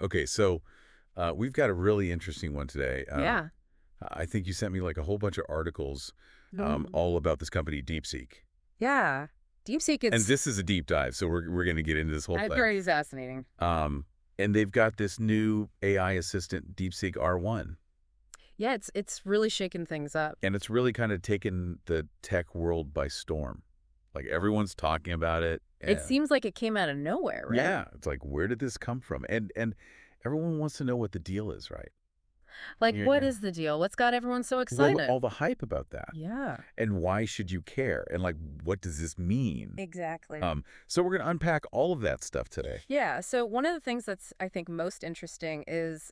Okay, so we've got a really interesting one today. Yeah. I think you sent me like a whole bunch of articles all about this company, DeepSeek. Yeah. DeepSeek, And it's this is a deep dive, so we're going to get into this whole thing. very fascinating. Um, and they've got this new AI assistant, DeepSeek R1. Yeah, it's really shaking things up. And it's really kind of taken the tech world by storm. Like everyone's talking about it. It And seems like it came out of nowhere, right? yeah, it's like, where did this come from? And everyone wants to know what the deal is, right? Like, what Yeah. is the deal? What's got everyone so Well, excited? all the hype about that. Yeah, And why should you care? And like, what does this mean? exactly. So we're going to unpack all of that stuff today. Yeah, so one of the things that's, I think, most interesting is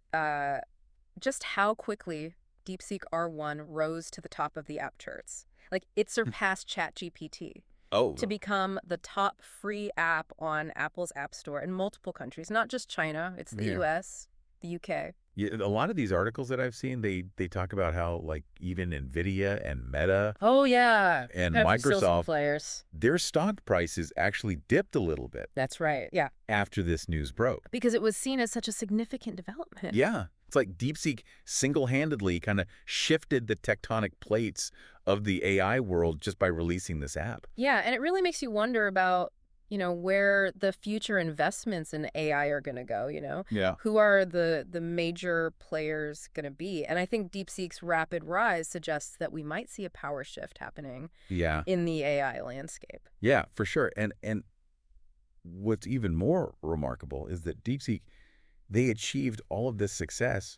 just how quickly DeepSeek R1 rose to the top of the app charts. Like, it surpassed ChatGPT Oh, to become the top free app on Apple's App Store in multiple countries, not just China. It's the yeah. US, the UK. Yeah, a lot of these articles that I've seen, they talk about how like even Nvidia and Meta Oh, yeah. and Heavy social Microsoft, players. their stock prices actually dipped a little bit That's right. Yeah. after this news broke. Because it was seen as such a significant development. Yeah, it's like DeepSeek single-handedly kind of shifted the tectonic plates of the AI world just by releasing this app. Yeah. And it really makes you wonder about, where the future investments in AI are going to go. Yeah. Who are the major players going to be? And I think DeepSeek's rapid rise suggests that we might see a power shift happening Yeah. in the AI landscape. Yeah, for sure. And what's even more remarkable is that DeepSeek, they achieved all of this success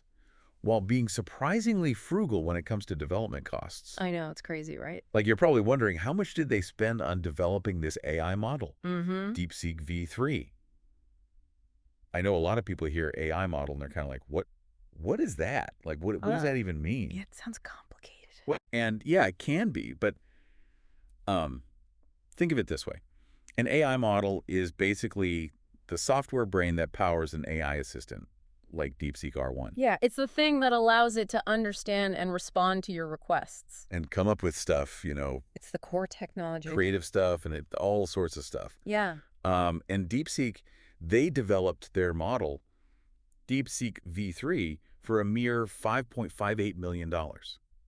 while being surprisingly frugal when it comes to development costs. I know, it's crazy, right? Like you're probably wondering, how much did they spend on developing this AI model, Mm-hmm. DeepSeek V3? I know a lot of people hear AI model and they're kind of like, what is that? Like, what does that even Yeah, mean? it sounds complicated. And yeah, it can be, but um, think of it this way. An AI model is basically the software brain that powers an AI assistant, like DeepSeek R1, Yeah, it's the thing that allows it to understand and respond to your requests. and come up with stuff, It's the core technology. creative stuff and all sorts of stuff. Yeah. And DeepSeek, they developed their model, DeepSeek V3, for a mere $5.58 million.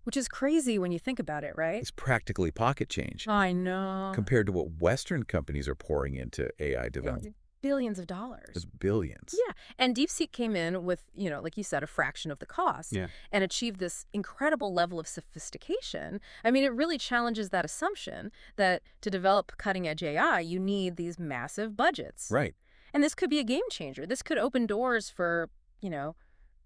Which is crazy when you think about it, right? It's practically pocket change I know. compared to what Western companies are pouring into AI development. Billions of dollars. It's billions. Yeah. And DeepSeek came in with, like you said, a fraction of the cost Yeah. and achieved this incredible level of sophistication. I mean, it really challenges that assumption that to develop cutting edge AI, you need these massive budgets. Right. And this could be a game changer. This could open doors for,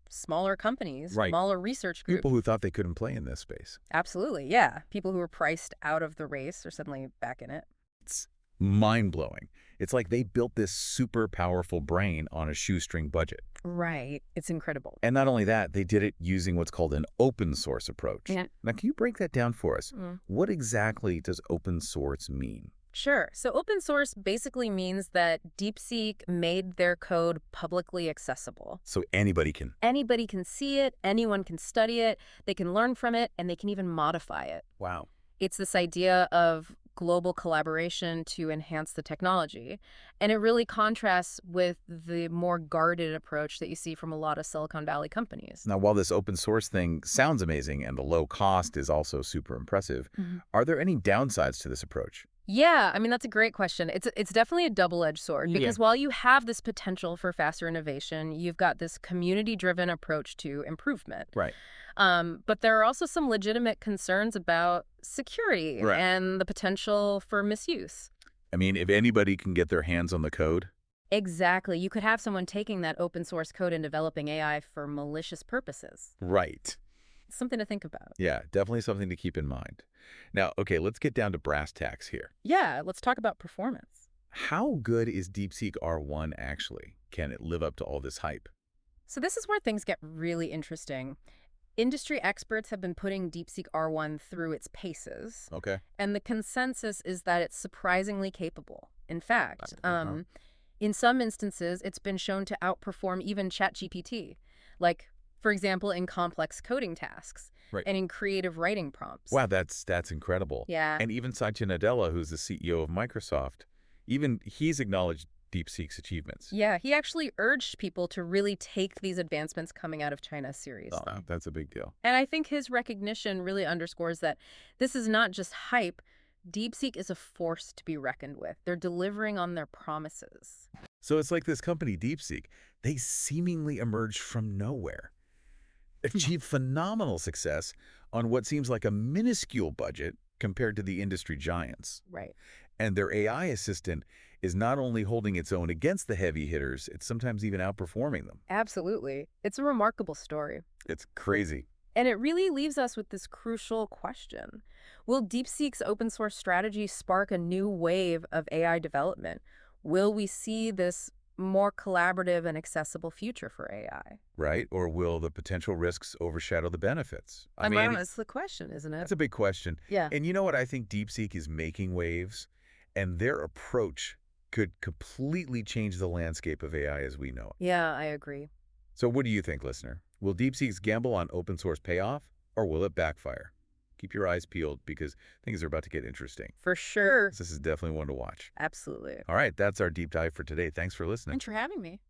smaller companies, Right. smaller research groups. People who thought they couldn't play in this space. Absolutely. Yeah. People who were priced out of the race are suddenly back in it. It's mind-blowing. It's like they built this super powerful brain on a shoestring budget. Right. It's incredible. And not only that, they did it using what's called an open source approach. Yeah. Now, can you break that down for us? Mm. What exactly does open source mean? Sure. So open source basically means that DeepSeek made their code publicly accessible. So anybody can. Anybody can see it, anyone can study it, they can learn from it, and they can even modify it. Wow. It's this idea of global collaboration to enhance the technology. And it really contrasts with the more guarded approach that you see from a lot of Silicon Valley companies. Now, while this open source thing sounds amazing and the low cost is also super impressive, are there any downsides to this approach? Yeah, I mean, that's a great question. It's definitely a double-edged sword because while you have this potential for faster innovation, you've got this community-driven approach to improvement. Right. But there are also some legitimate concerns about security Right. and the potential for misuse. I mean, if anybody can get their hands on the code. Exactly. You could have someone taking that open source code and developing AI for malicious purposes. Right. Something to think about. Yeah, definitely something to keep in mind. Now, okay, let's get down to brass tacks here. Yeah, let's talk about performance. How good is DeepSeek R1 actually? Can it live up to all this hype? So this is where things get really interesting. Industry experts have been putting DeepSeek R1 through its paces, Okay. and the consensus is that it's surprisingly capable. In fact, Uh-huh. in some instances, it's been shown to outperform even ChatGPT, like, for example, in complex coding tasks Right. and in creative writing prompts. Wow, that's incredible. Yeah. And even Satya Nadella, who's the CEO of Microsoft, even he's acknowledged DeepSeek's achievements. Yeah, he actually urged people to really take these advancements coming out of China Oh, seriously. that's a big deal. And I think his recognition really underscores that this is not just hype. DeepSeek is a force to be reckoned with. They're delivering on their promises. So it's like this company, DeepSeek, they seemingly emerged from nowhere, achieved phenomenal success on what seems like a minuscule budget compared to the industry giants. Right. And their AI assistant is not only holding its own against the heavy hitters, it's sometimes even outperforming them. Absolutely. It's a remarkable story. It's crazy. And it really leaves us with this crucial question. Will DeepSeek's open source strategy spark a new wave of AI development? Will we see this more collaborative and accessible future for AI? Right? Or will the potential risks overshadow the benefits? I I mean, mean, that's the question, isn't it? that's a big question. Yeah. And you know what? I think DeepSeek is making waves, and their approach could completely change the landscape of AI as we know it. Yeah, I agree. So what do you think, listener? Will DeepSeek's gamble on open source pay off, or will it backfire? Keep your eyes peeled because things are about to get interesting. For sure. This is definitely one to watch. Absolutely. All right, that's our deep dive for today. Thanks for listening. Thanks for having me.